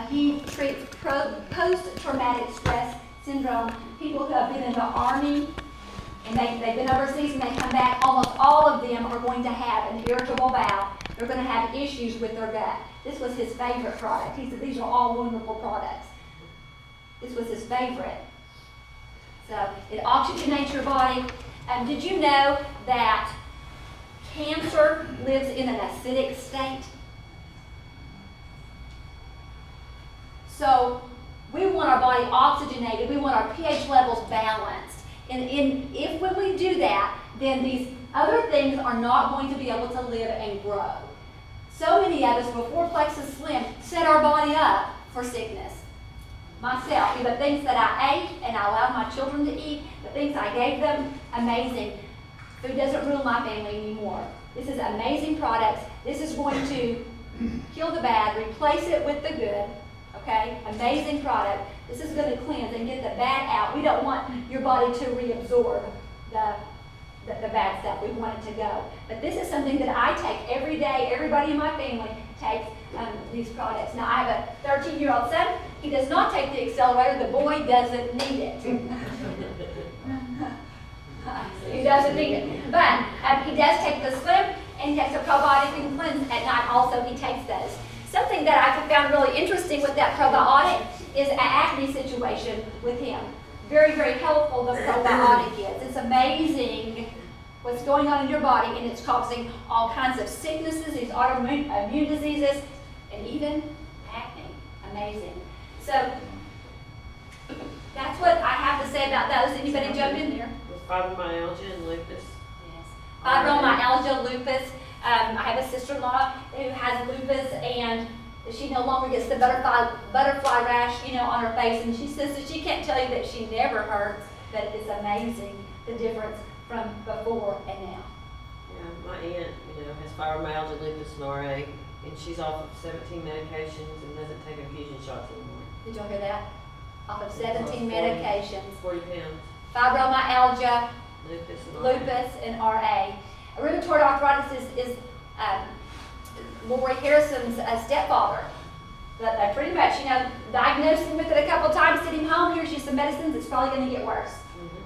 He treats post-traumatic stress syndrome, people who have been in the Army and they've been overseas and they come back. Almost all of them are going to have an irritable bowel. They're going to have issues with their gut. This was his favorite product. He said these are all wonderful products. This was his favorite. So it oxygenates your body. Did you know that cancer lives in an acidic state? So we want our body oxygenated. We want our pH levels balanced. And if when we do that, then these other things are not going to be able to live and grow. So many of us, before Plexus Slim, set our body up for sickness. Myself, the things that I ate and I allowed my children to eat, the things I gave them, amazing. Food doesn't rule my family anymore. This is amazing products. This is going to kill the bad, replace it with the good. Okay, amazing product. This is going to cleanse and get the bad out. We don't want your body to reabsorb the bad stuff. We want it to go. But this is something that I take every day. Everybody in my family takes these products. Now, I have a 13-year-old son. He does not take the accelerator. The boy doesn't need it. He doesn't need it. But he does take the Slim, and he takes a probiotic and cleanse at night. Also, he takes those. Something that I found really interesting with that probiotic is an acne situation with him. Very, very helpful, the probiotic is. It's amazing what's going on in your body, and it's causing all kinds of sicknesses, these autoimmune diseases, and even acne. Amazing. So that's what I have to say about those. Anybody jump in there? With fibromyalgia and lupus. Yes. Fibromyalgia, lupus. I have a sister-in-law who has lupus, and she no longer gets the butterfly rash, on her face, and she says that she can't tell you that she never hurts, but it's amazing the difference from before and now. Yeah, my aunt, has fibromyalgia, lupus, and RA, and she's off of 17 medications and doesn't take infusion shots anymore. Did y'all hear that? Off of 17 medications. 40 pounds. Fibromyalgia, Lupus and RA. Rheumatoid arthritis is Lori Harrison's stepfather. But they pretty much, diagnosed him with it a couple times, sent him home, here's you some medicines, it's probably going to get worse. Mm-hmm.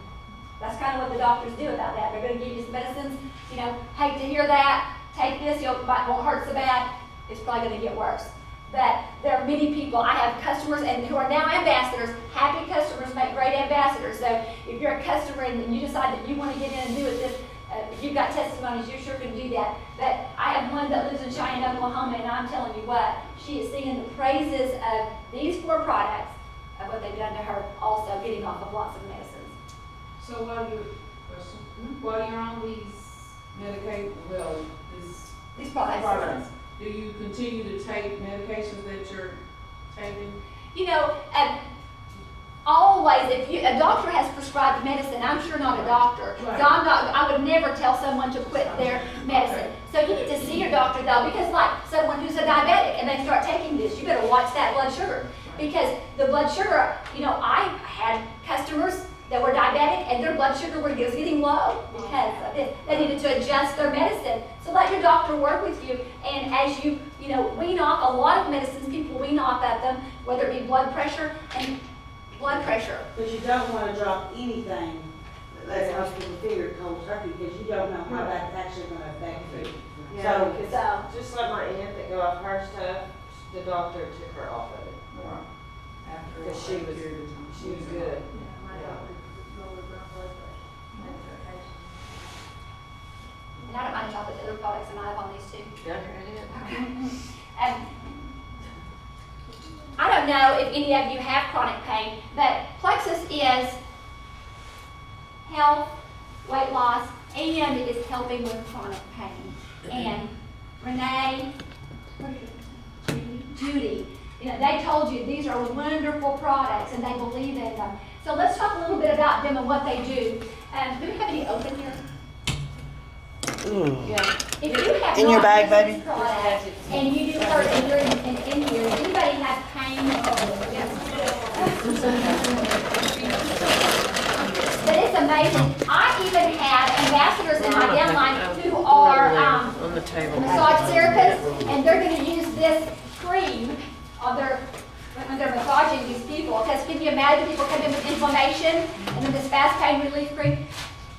That's kind of what the doctors do about that. They're going to give you some medicines, hate to hear that, take this, it won't hurt so bad, it's probably going to get worse. But there are many people, I have customers and who are now ambassadors. Happy customers make great ambassadors. So if you're a customer and you decide that you want to get in and do it, if you've got testimonies, you sure can do that. But I have one that lives in Cheyenne, Oklahoma, and I'm telling you what, she is singing the praises of these 4 products, of what they've done to her, also getting off of lots of medicines. So while you're on These products. Do you continue to take medications that you're taking? Always, if a doctor has prescribed medicine, I'm sure not a doctor. Right. So I would never tell someone to quit their medicine. So you need to see your doctor though, because like someone who's a diabetic and they start taking this, you better watch that blood sugar. Because the blood sugar, I had customers that were diabetic and their blood sugar was getting low because of this. They needed to adjust their medicine. So let your doctor work with you, and as you, wean off a lot of medicines, people wean off of them, whether it be blood pressure and blood pressure. Because you don't want to drop anything that's most people figure cold turkey, because you don't know how that's actually going to affect you. Yeah, So just like my aunt that go off her stuff, the doctor took her off of it. Because she was good. And I don't mind talking about the other products that I have on these too. Yeah, Okay. I don't know if any of you have chronic pain, but Plexus is health, weight loss, and is helping with chronic pain. And Renee, Judy, they told you these are wonderful products and they believe in them. So let's talk a little bit about them and what they do. Do we have any open here? Yeah. If you have In your not bag, used baby. this product and you do hurt and you're in here, does anybody have pain? But it's amazing. I even have ambassadors in my downline who are on the table. massage therapists, and they're going to use this cream on their they're massaging these people. Because can you imagine people come in with inflammation and then this fast pain relief cream?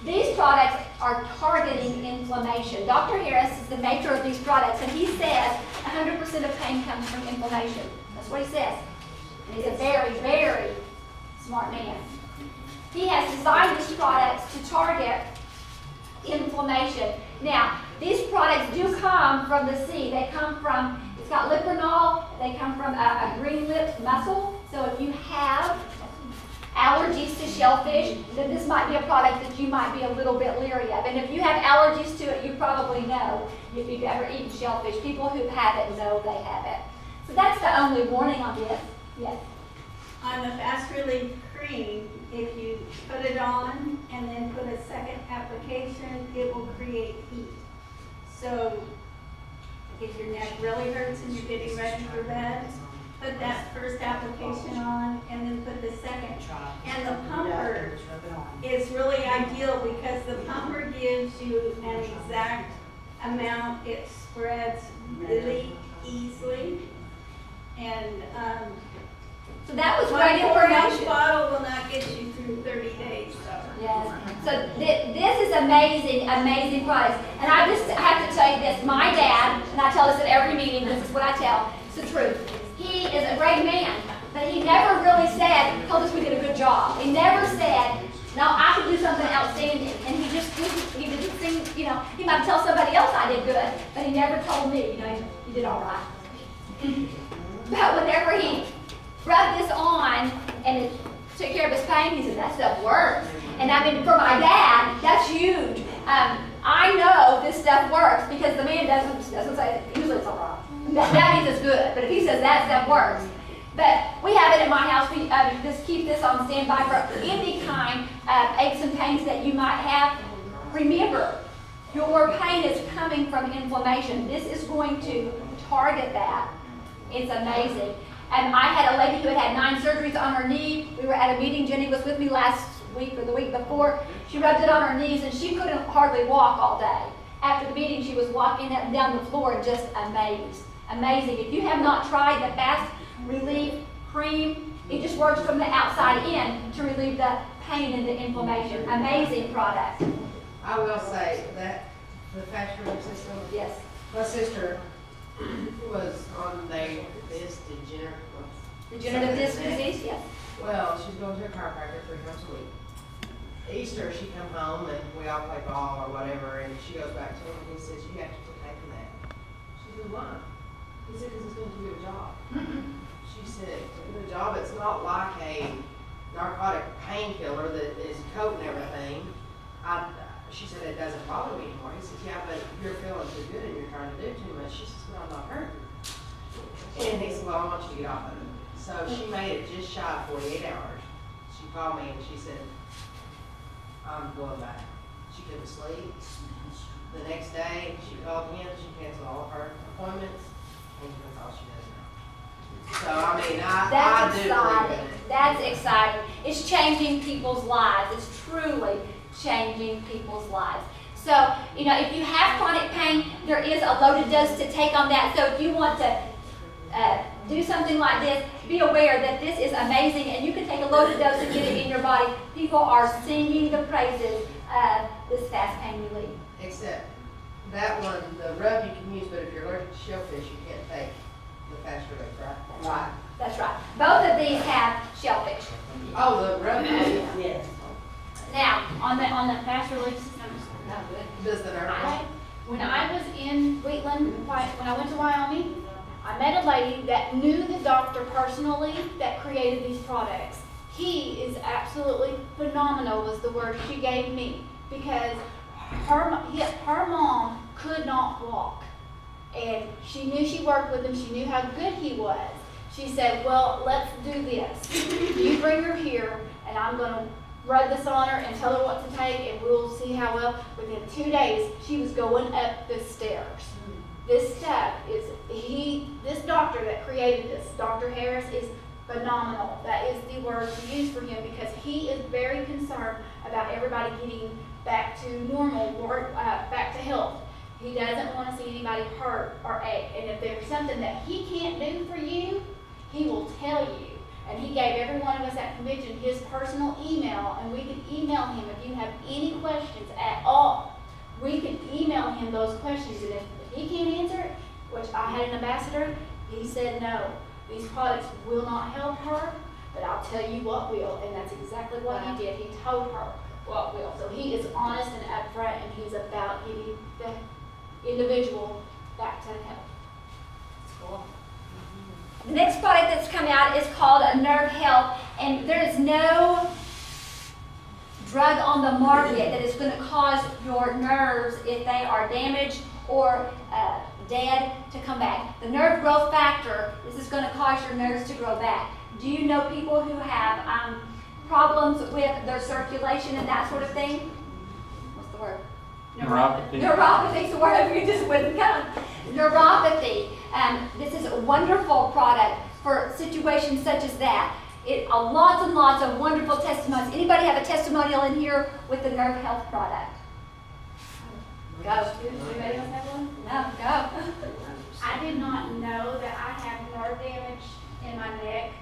These products are targeting inflammation. Dr. Harris is the maker of these products, and he says 100% of pain comes from inflammation. That's what he says. And he's a very, very smart man. He has designed these products to target inflammation. Now, these products do come from the sea. They come from, it's got lipronol, they come from a green-lipped mussel. So if you have allergies to shellfish, then this might be a product that you might be a little bit leery of. And if you have allergies to it, you probably know if you've ever eaten shellfish. People who have it know they have it. So that's the only warning on this. Yes. On the fast relief cream, if you put it on and then put a second application, it will create heat. So if your neck really hurts and you're getting ready for bed, put that first application on and then put the second. And the pumper is really ideal because the pumper gives you an exact amount. It spreads really easily. And So that was one great 4-ounce information. bottle will not get you through 30 days. Yes. So this is amazing, amazing products. And I just have to tell you this, my dad, and I tell this at every meeting, this is what I tell, it's the truth. He is a great man, but he never really said, told us we did a good job. He never said, no, I could do something outstanding. And he didn't think, you know, he might tell somebody else I did good, but he never told me, you know, you did all right. But whenever he rubbed this on and it took care of his pain, he said, that stuff works. And I mean, for my dad, that's huge. I know this stuff works because the man doesn't say, usually it's all right. That means it's good, but if he says that stuff works. But we have it in my house. We just keep this on standby for any kind of aches and pains that you might have. Remember, your pain is coming from inflammation. This is going to target that. It's amazing. And I had a lady who had 9 surgeries on her knee. We were at a meeting. Jenny was with me last week or the week before. She rubbed it on her knees and she couldn't hardly walk all day. After the meeting, she was walking up and down the floor and just amazed. Amazing. If you have not tried the Fast Relief Cream, it just works from the outside in to relieve the pain and the inflammation. Amazing product. I will say that the fast relief system, Yes. my sister was on Degenerative disc disease? Yes. Well, she's going to a chiropractor 3 times a week. Easter, she come home and we all play ball or whatever, and she goes back to him and he says, you have to quit taking that. She said, why? He said, because it's going to do a job. She said, to do a job, it's not like a narcotic painkiller that is coating everything. She said, it doesn't bother me anymore. He said, yeah, but you're feeling too good and you're trying to do too much. She says, well, I'm not hurting. And he said, well, I want you to get off of it. So she made it just shy of 48 hours. She called me and she said, I'm going back. She couldn't sleep. The next day, she called again. She canceled all of her appointments, and that's all she does now. So, I mean, I do believe in it. That's exciting. It's changing people's lives. It's truly changing people's lives. So, you know, if you have chronic pain, there is a loaded dose to take on that. So if you want to do something like this, be aware that this is amazing and you can take a loaded dose and get it in your body. People are singing the praises of this fast pain relief. Except that one, the rub you can use, but if you're allergic to shellfish, you can't take the fast relief, right? Right. That's right. Both of these have shellfish. Oh, the rub, Yes. Now, on the fast relief system, does the nerve? when I was in Wheatland, when I went to Wyoming, I met a lady that knew the doctor personally that created these products. He is absolutely phenomenal was the word she gave me because her mom could not walk. And she knew she worked with him. She knew how good he was. She said, well, let's do this. You bring her here and I'm going to rub this on her and tell her what to take and we'll see how well. Within 2 days, she was going up the stairs. This stuff is, this doctor that created this, Dr. Harris, is phenomenal. That is the word to use for him because he is very concerned about everybody getting back to normal or back to health. He doesn't want to see anybody hurt or ache. And if there's something that he can't do for you, he will tell you. he gave every one of us at convention his personal email, and we could email him if you have any questions at all. We could email him those questions, and if he can't answer it, which I had an ambassador, he said no. These products will not help her, but I'll tell you what will, and that's exactly what he did. He told her what will. So he is honest and upfront, and he's about getting the individual back to health. Cool. The next product that's come out is called a Nerve Health, and there is no drug on the market that is going to cause your nerves, if they are damaged or dead, to come back. The nerve growth factor, this is going to cause your nerves to grow back. Do you know people who have problems with their circulation and that sort of thing? What's the word? Neuropathy. Neuropathy, so word you just wouldn't come. Neuropathy. This is a wonderful product for situations such as that. Lots and lots of wonderful testimonies. Anybody have a testimonial in here with the Nerve Health product? Go. Anybody else have one? No, go. I did not know that I have nerve damage in my neck.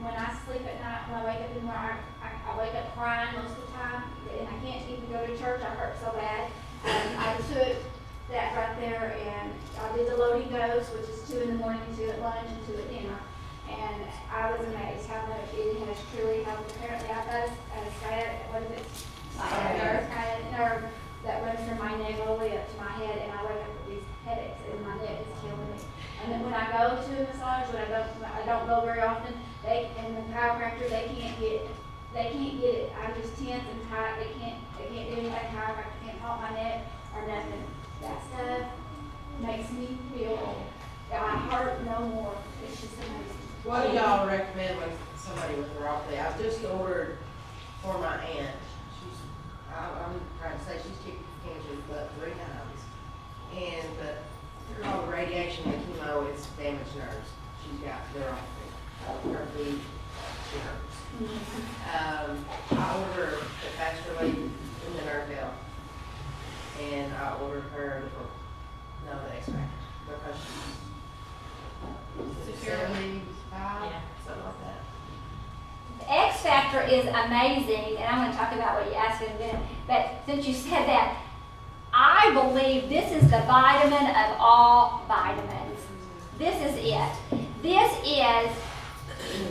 When I sleep at night, when I wake up in the morning, I wake up crying most of the time, and I can't even go to church. I hurt so bad. I took that right there, and I did the loading dose, which is 2 in the morning, 2 at lunch, and 2 at dinner. And I was amazed how much it has truly helped. Apparently, I've got a sciatic, what is it? Sciatic nerve that runs from my neck all the way up to my head, and I wake up with these headaches, and my neck is killing me. And then when I go to a massage, I don't go very often. And the chiropractor, they can't get it. I'm just tense and tight. They can't do anything. Chiropractor can't pop my neck or nothing. That stuff makes me feel I hurt no more. It's just amazing. What do y'all recommend with somebody with neuropathy? I just ordered for my aunt. I'm trying to say she's kicked cancer but 3 times. And through all the radiation and chemo, it's damaged nerves. She's got neuropathy. Her feet, she hurts. I ordered the fast relief in the Nerve Health. And I ordered her the X Factor because she's 75, something like that. The X Factor is amazing, and I'm going to talk about what you asked in a minute. But since you said that, I believe this is the vitamin of all vitamins. This is it. This is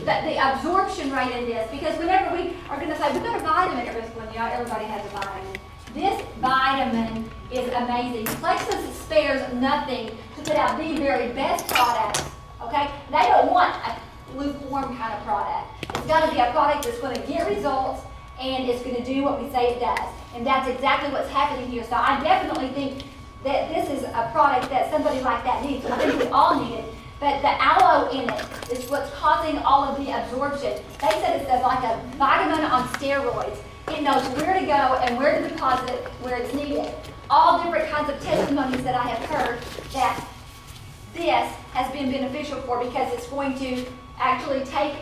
the absorption rate in this, because whenever we are going to say we've got a vitamin, everybody has a vitamin. This vitamin is amazing. Plexus spares nothing to put out the very best products. Okay, they don't want a lukewarm kind of product. It's got to be a product that's going to get results and it's going to do what we say it does. And that's exactly what's happening here. So I definitely think that this is a product that somebody like that needs. I think we all need it. But the aloe in it is what's causing all of the absorption. They said it's like a vitamin on steroids. It knows where to go and where to deposit where it's needed. All different kinds of testimonies that I have heard that this has been beneficial for, because it's going to actually take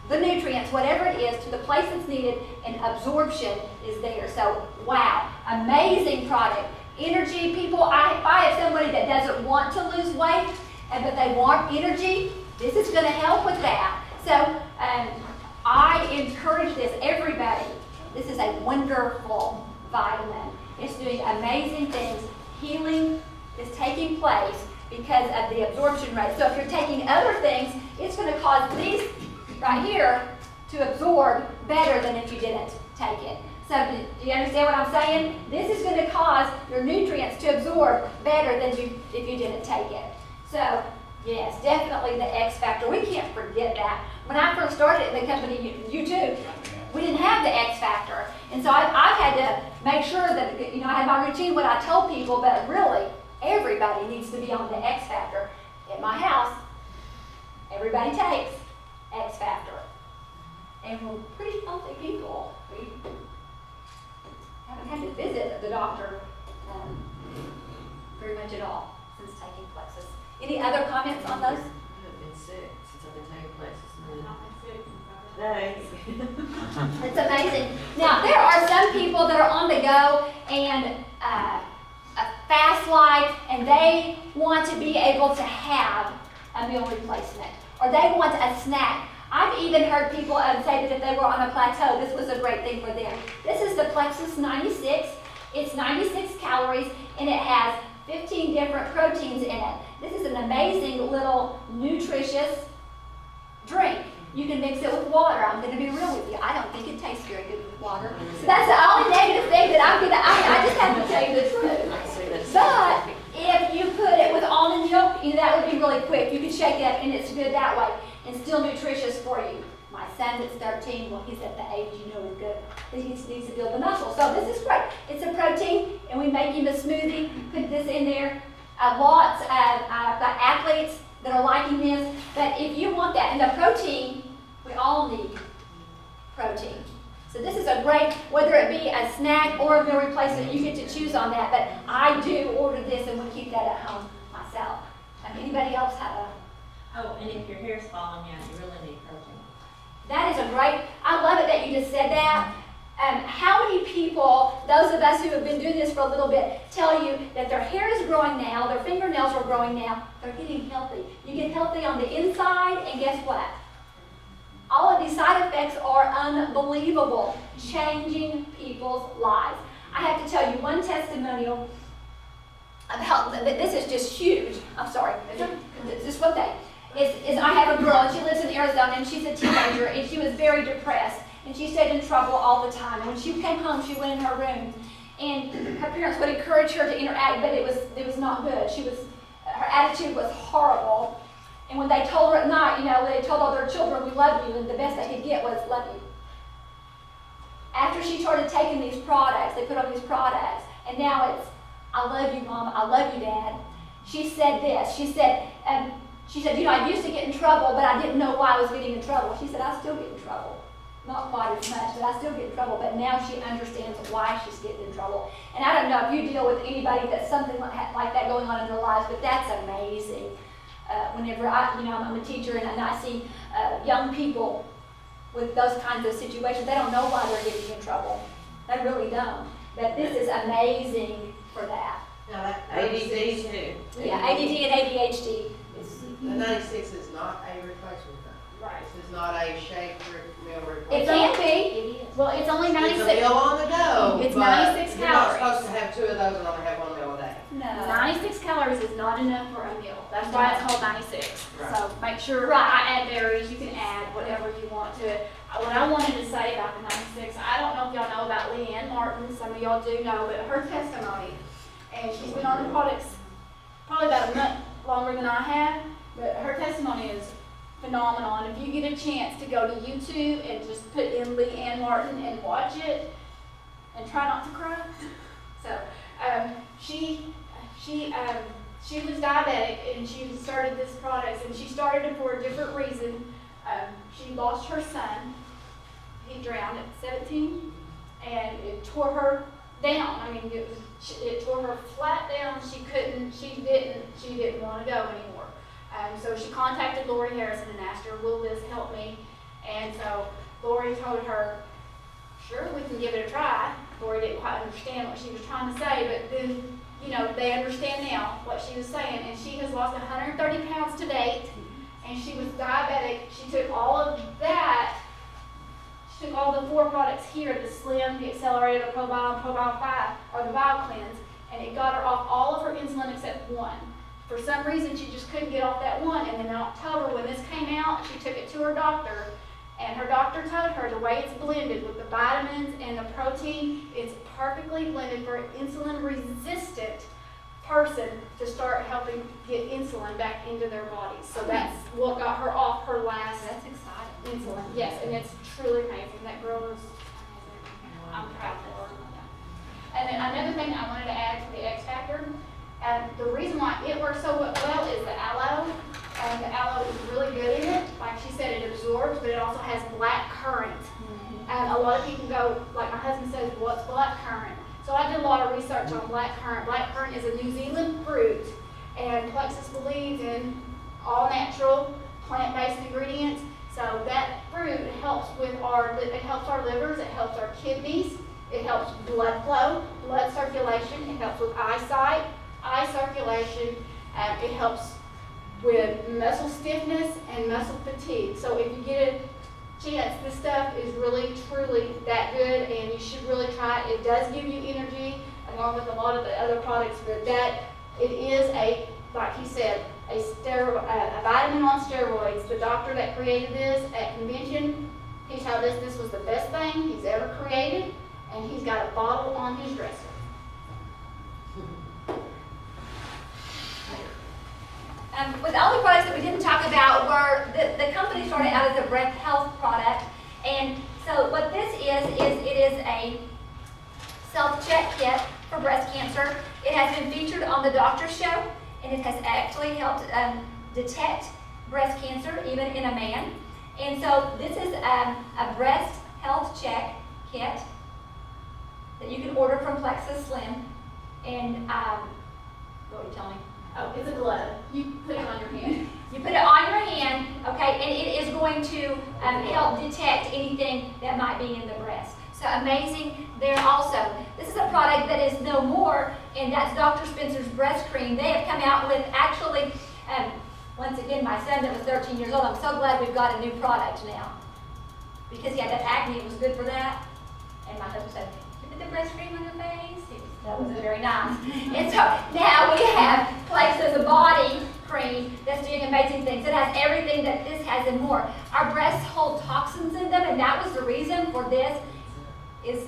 the nutrients, whatever it is, to the place that's needed, and absorption is there. So, wow, amazing product. Energy, people, if I have somebody that doesn't want to lose weight, but they want energy, this is going to help with that. So, I encourage this, everybody. This is a wonderful vitamin. It's doing amazing things. Healing is taking place because of the absorption rate. So if you're taking other things, it's going to cause these right here to absorb better than if you didn't take it. So do you understand what I'm saying? This is going to cause your nutrients to absorb better than if you didn't take it. So yes, definitely the X Factor. We can't forget that. When I first started the company, you too, we didn't have the X Factor. And so I've had to make sure that, I had my routine, what I told people, but really, everybody needs to be on the X Factor. At my house, everybody takes X Factor. And we're pretty healthy people. We haven't had to visit the doctor very much at all since taking Plexus. Any other comments on those? I've been sick since I've been taking Plexus. Thanks. It's amazing. Now, there are some people that are on the go and a fast life, and they want to be able to have a meal replacement, or they want a snack. I've even heard people say that if they were on a plateau, this was a great thing for them. This is the Plexus 96. It's 96 calories and it has 15 different proteins in it. This is an amazing little nutritious drink. You can mix it with water. I'm going to be real with you. I don't think it tastes very good with water. So that's the only negative thing that I just have to tell you the truth. I see that. But if you put it with almond milk, that would be really quick. You can shake it up and it's good that way and still nutritious for you. My son that's 13, well, he's at the age, he's good. He needs to build the muscle. So this is great. It's a protein and we make him a smoothie, put this in there. Lots of I've got athletes that are liking this, but if you want that, and the protein, we all need protein. So this is a great, whether it be a snack or a meal replacement, you get to choose on that, but I do order this and we keep that at home myself. Anybody else have a? Oh, and if your hair's falling out, you really need protein. That is a great, I love it that you just said that. How many people, those of us who have been doing this for a little bit, tell you that their hair is growing now, their fingernails are growing now, they're getting healthy. You get healthy on the inside, and guess what? All of these side effects are unbelievable, changing people's lives. I have to tell you one testimonial about, this is just huge, I'm sorry, just one thing. Is I have a girl, and she lives in Arizona, and she's a teenager, and she was very depressed. And she stayed in trouble all the time. And when she came home, she went in her room, and her parents would encourage her to interact, but it was not good. Her attitude was horrible. And when they told her at night, they told all their children, "We love you," and the best they could get was "love you." After she started taking these products, they put on these products, and now it's "I love you, Mom. I love you, Dad." She said this. She said, I used to get in trouble, but I didn't know why I was getting in trouble. She said, I still get in trouble. Not quite as much, but I still get in trouble. But now she understands why she's getting in trouble. And I don't know if you deal with anybody that's something like that going on in their lives, but that's amazing. Whenever I'm a teacher and I see young people with those kinds of situations, they don't know why they're getting in trouble. They really don't. But this is amazing for that. Now that ADD too. Yeah, ADD and ADHD. The 96 is not a replacement though. Right. This is not a shake meal It replacement. can be. Well, it's only It's a 96. meal on the go. It's but 96 you're not calories. supposed to have 2 of those and only have 1 meal a day. No. 96 calories is not enough for a meal. That's why it's called 96. Right. So make sure Right. I add berries. You can add whatever you want to it. What I wanted to say about the 96, I don't know if y'all know about Leanne Martin. Some of y'all do know, but her testimony, and she's been on the products probably about a month longer than I have, but her testimony is phenomenal. And if you get a chance to go to YouTube and just put in Leanne Martin and watch it, and try not to cry. So she was diabetic and she started this product, and she started it for a different reason. She lost her son. He drowned at 17, and it tore her down. I mean, it tore her flat down. She didn't want to go anymore. So she contacted Lori Harrison and asked her, "Will this help me?" And so Lori told her, "Sure, we can give it a try." Lori didn't quite understand what she was trying to say, but then, they understand now what she was saying. And she has lost 130 pounds to date, and she was diabetic. She took all of that. She took all the 4 products here, the Slim, the Accelerator, the ProBio, and ProBio 5, or the Bio Cleanse, and it got her off all of her insulin except one. For some reason, she just couldn't get off that one. And then in October, when this came out, she took it to her doctor, and her doctor told her the way it's blended with the vitamins and the protein, it's perfectly blended for an insulin-resistant person to start helping get insulin back into their bodies. So that's what got her off her last That's exciting. insulin. Yes, and it's truly amazing. That girl is amazing. I'm proud of her. And then another thing I wanted to add to the X Factor, and the reason why it works so well is the aloe. And the aloe is really good in it. Like she said, it absorbs, but it also has black currant. And a lot of people go, like my husband says, "What's black currant?" So I did a lot of research on black currant. Black currant is a New Zealand fruit, and Plexus believes in all natural, plant-based ingredients. So that fruit helps with our livers, it helps our kidneys, it helps blood flow, blood circulation, it helps with eye circulation, it helps with muscle stiffness and muscle fatigue. So if you get a chance, this stuff is really, truly that good, and you should really try it. It does give you energy, along with a lot of the other products, but that, it is a, like he said, a vitamin on steroids. The doctor that created this at convention, he told us this was the best thing he's ever created, and he's got a bottle on his dresser. With all the products that we didn't talk about were, the company started out as a breast health product, and so what this is it is a self-check kit for breast cancer. It has been featured on the Doctor Show, and it has actually helped detect breast cancer even in a man. And so this is a breast health check kit that you can order from Plexus Slim. And what were you telling me? Oh, it's a glove. You put it on your hand. You put it on your hand, okay, and it is going to help detect anything that might be in the breast. So amazing there also. This is a product that is no more, and that's Dr. Spencer's breast cream. They have come out with actually, once again, my son that was 13 years old, I'm so glad we've got a new product now. Because he had that acne, it was good for that. And my husband said, you put the breast cream on your face? That wasn't very nice. And so now we have Plexus body cream that's doing amazing things. It has everything that this has and more. Our breasts hold toxins in them, and that was the reason for this is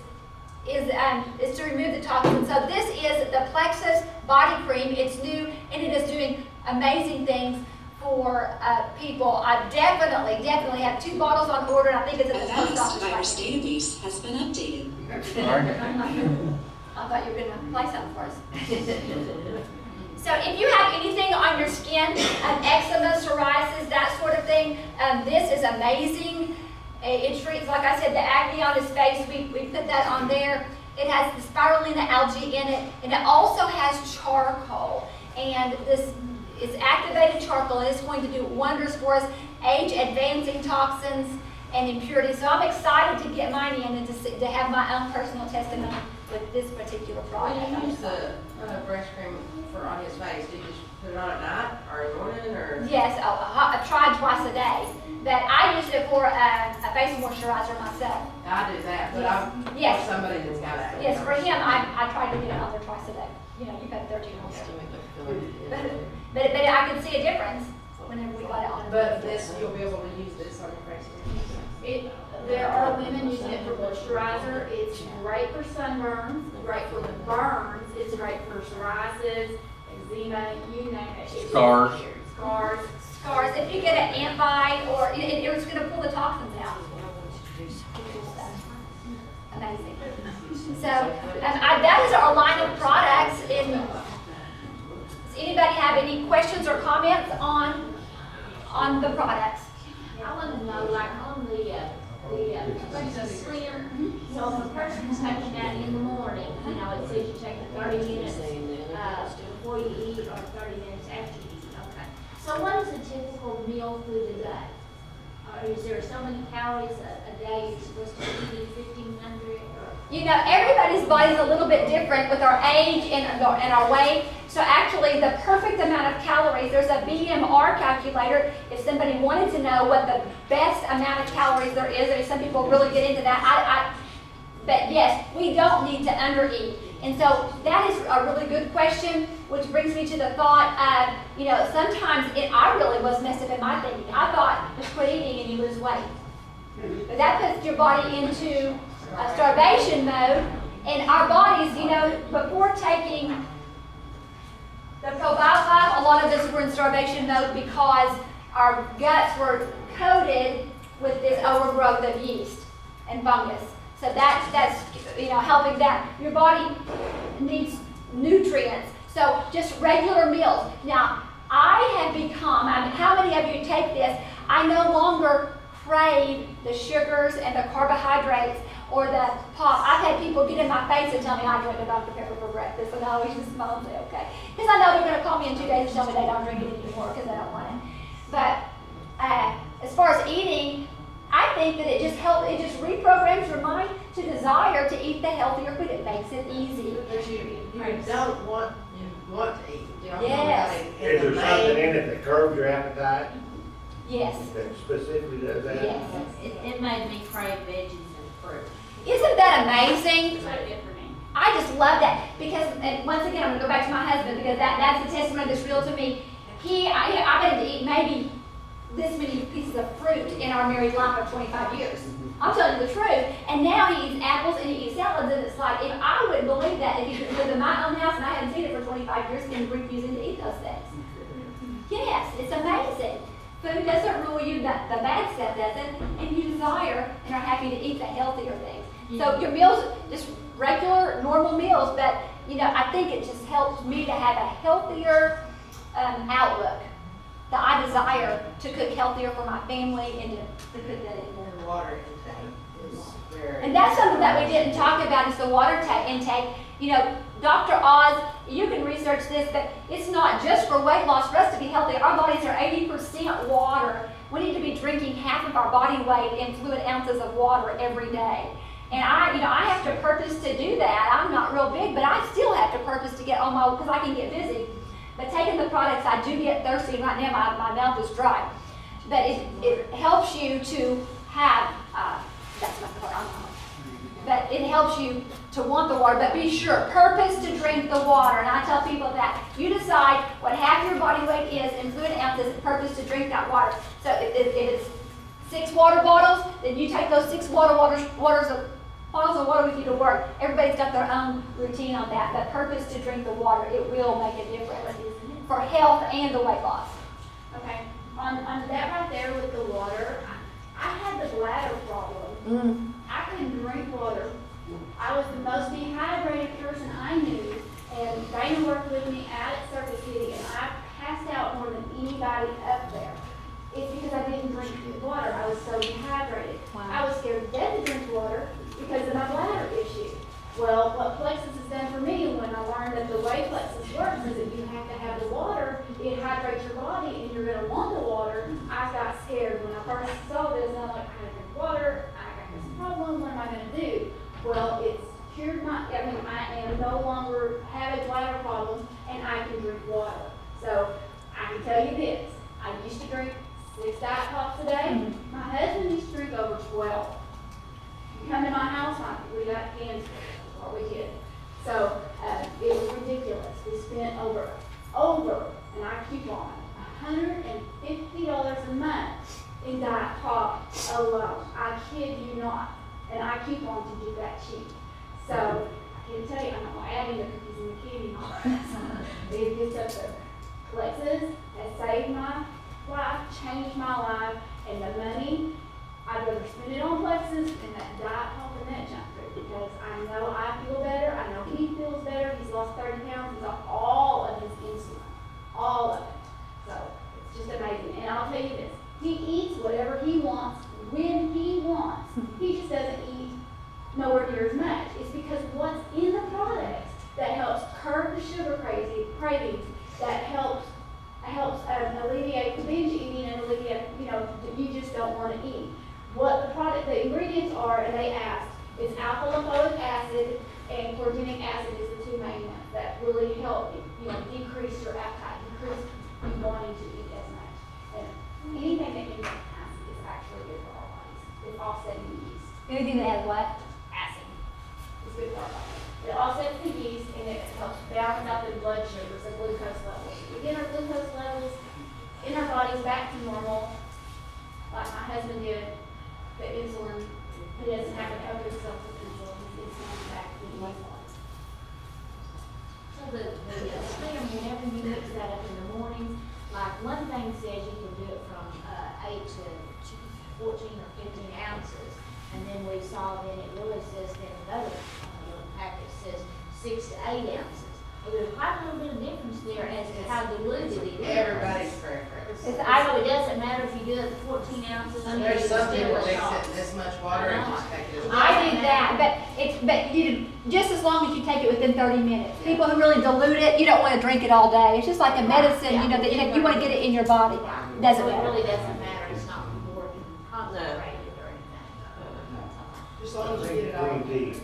to remove the toxins. So this is the Plexus body cream. It's new, and it is doing amazing things for people. I definitely have 2 bottles on order, and I think it's at the post office. Virus database has been updated. I thought you were going to play something for us. So if you have anything on your skin, eczema, psoriasis, that sort of thing, this is amazing. It treats, like I said, the acne on his face. We put that on there. It has the spirulina algae in it, and it also has charcoal. And this is activated charcoal, and it's going to do wonders for us, age-advancing toxins and impurities. So I'm excited to get mine in and to have my own personal testimony with this particular product. When you use the breast cream for on his face, do you just put it on at night or in the morning, or? Yes, I've tried twice a day, but I use it for a face moisturizer myself. I do that, but I'm Yes. for somebody that's got acne. Yes, for him, I try to get it on there twice a day. You know, you've had 13 years old. But I could see a difference whenever we got it on. But this, you'll be able to use this on your face. There are women using it for moisturizer. It's great for sunburns, great for the burns. It's great for psoriasis, eczema, you name it. Scars. Scars. If you get an ant bite, or it's going to pull the toxins out. Amazing. So that is our line of products. Does anybody have any questions or comments on the products? I want to know, like, on the Plexus Slim, so if a person's taking that in the morning, you know, it says you take it 30 minutes before you eat or 30 minutes after you eat, okay. So what is a typical meal through the day? Or is there so many calories a day you're supposed to be eating 1,500? You know, everybody's body is a little bit different with our age and our weight. So actually, the perfect amount of calories, there's a BMR calculator. If somebody wanted to know what the best amount of calories there is, and some people really get into that. But yes, we don't need to undereat. And so that is a really good question, which brings me to the thought of, you know, sometimes I really was messed up in my thinking. I thought just quit eating and you lose weight. But that puts your body into starvation mode, and our bodies, you know, before taking the probiotic, a lot of us were in starvation mode because our guts were coated with this overgrowth of yeast and fungus. So that's you know, helping that. Your body needs nutrients. So just regular meals. Now, I have become, how many of you take this? I no longer crave the sugars and the carbohydrates or the pop. I've had people get in my face and tell me I drink a Dr. Pepper for breakfast, and I always just smile and say, okay. Because I know they're going to call me in 2 days and tell me they don't drink it anymore because they don't want it. But as far as eating, I think that it just reprograms your mind to desire to eat the healthier food. It makes it easy. But you don't want, want to eat. You know, Yes. in Is the there something main- in it that curbs your appetite, Yes, that specifically does that? yes. It made me crave veggies and fruit. Isn't that amazing? That's what it did for me. I just love that because, and once again, I'm gonna go back to my husband because that's the testimony that's real to me. I got him to eat maybe this many pieces of fruit in our married life of 25 years. I'm telling you the truth. And now he eats apples and he eats salads, and it's like, if I wouldn't believe that if he lived in my own house and I hadn't seen it for 25 years, he'd refusing to eat those things. Yes, it's amazing. Food doesn't rule you, the bad stuff doesn't, and you desire and are happy to eat the healthier things. So your meals, just regular, normal meals, but I think it just helps me to have a healthier outlook. That I desire to cook healthier for my family and to cook that in more. And water intake is very. And that's something that we didn't talk about is the water intake. Dr. Oz, you can research this, but it's not just for weight loss. For us to be healthy, our bodies are 80% water. We need to be drinking half of our body weight in fluid ounces of water every day. And I have to purpose to do that. I'm not real big, but I still have to purpose to get on my, because I can get busy. But taking the products, I do get thirsty. Right now, my mouth is dry. But it helps you to have, that's my part, but it helps you to want the water. But be sure, purpose to drink the water. And I tell people that you decide what half your body weight is in fluid ounces, purpose to drink that water. So if it's 6 water bottles, then you take those 6 bottles of water with you to work. Everybody's got their own routine on that, but purpose to drink the water, it will make a difference for health and the weight loss. Okay, on that right there with the water, I had the bladder problem. I couldn't drink water. I was the most dehydrated person I knew, and Dana worked with me out at Circus City, and I passed out more than anybody up there. It's because I didn't drink water. I was so dehydrated. Wow. I was scared to death to drink water because of my bladder issue. Well, what Plexus has done for me when I learned that the way Plexus works is that you have to have the water, it hydrates your body, and you're going to want the water. I got scared when I first saw this, and I'm like, I gotta drink water, I got this problem, what am I going to do? Well, it's cured I am no longer have a bladder problem, and I can drink water. So, I can tell you this, I used to drink 6 Diet Pops a day. My husband used to drink over 12. You come to my house, we got cans for what we did. So it was ridiculous. We spent over, and I keep on, $150 a month in Diet Pop alone. I kid you not. And I keep on to do that cheap. So I can tell you, I'm not adding the cookies and the candy and all that. It gets up there. Plexus has saved my life, changed my life, and the money, I'd rather spend it on Plexus than that Diet Pop and that junk food because I know I feel better. I know he feels better. He's lost 30 pounds. He's off all of his insulin. All of it. So it's just amazing. And I'll tell you this. He eats whatever he wants when he wants. He just doesn't eat nowhere near as much. It's because what's in the product that helps curb the sugar cravings, that helps alleviate the binge eating and alleviate, you just don't want to eat. What the ingredients are, and they asked, is alpha-lipoic acid and chlorogenic acid is the 2 main ones that really help, decrease your appetite, decrease you wanting to eat as much. And anything that can acid is actually good for our bodies. It's offsetting the yeast. Anything that has what? Acid. It's good for our bodies. It offsets the yeast and it helps balance out the blood sugars, the glucose levels. We get our glucose levels in our bodies back to normal, like my husband did. The insulin, he doesn't have to help himself with insulin. His insulin is back in his body. So the slim, whenever you mix that up in the morning, like one thing says you can do it from 8 to 14 or 15 ounces. And then we saw then it really says in another packet says 6 to 8 ounces. Well, there's quite a little bit of difference there as to how diluted it is. Everybody's preference. So it doesn't matter if you do it 14 ounces. There's some people mix shot. it in this much water and just take it. I did that, but you just as long as you take it within 30 minutes. People who really dilute it, you don't want to drink it all day. It's just like a medicine, that you want to get it in your body. Doesn't So it matter. really doesn't matter. It's not more concentrated or anything. Just as long as you get it all. Green tea.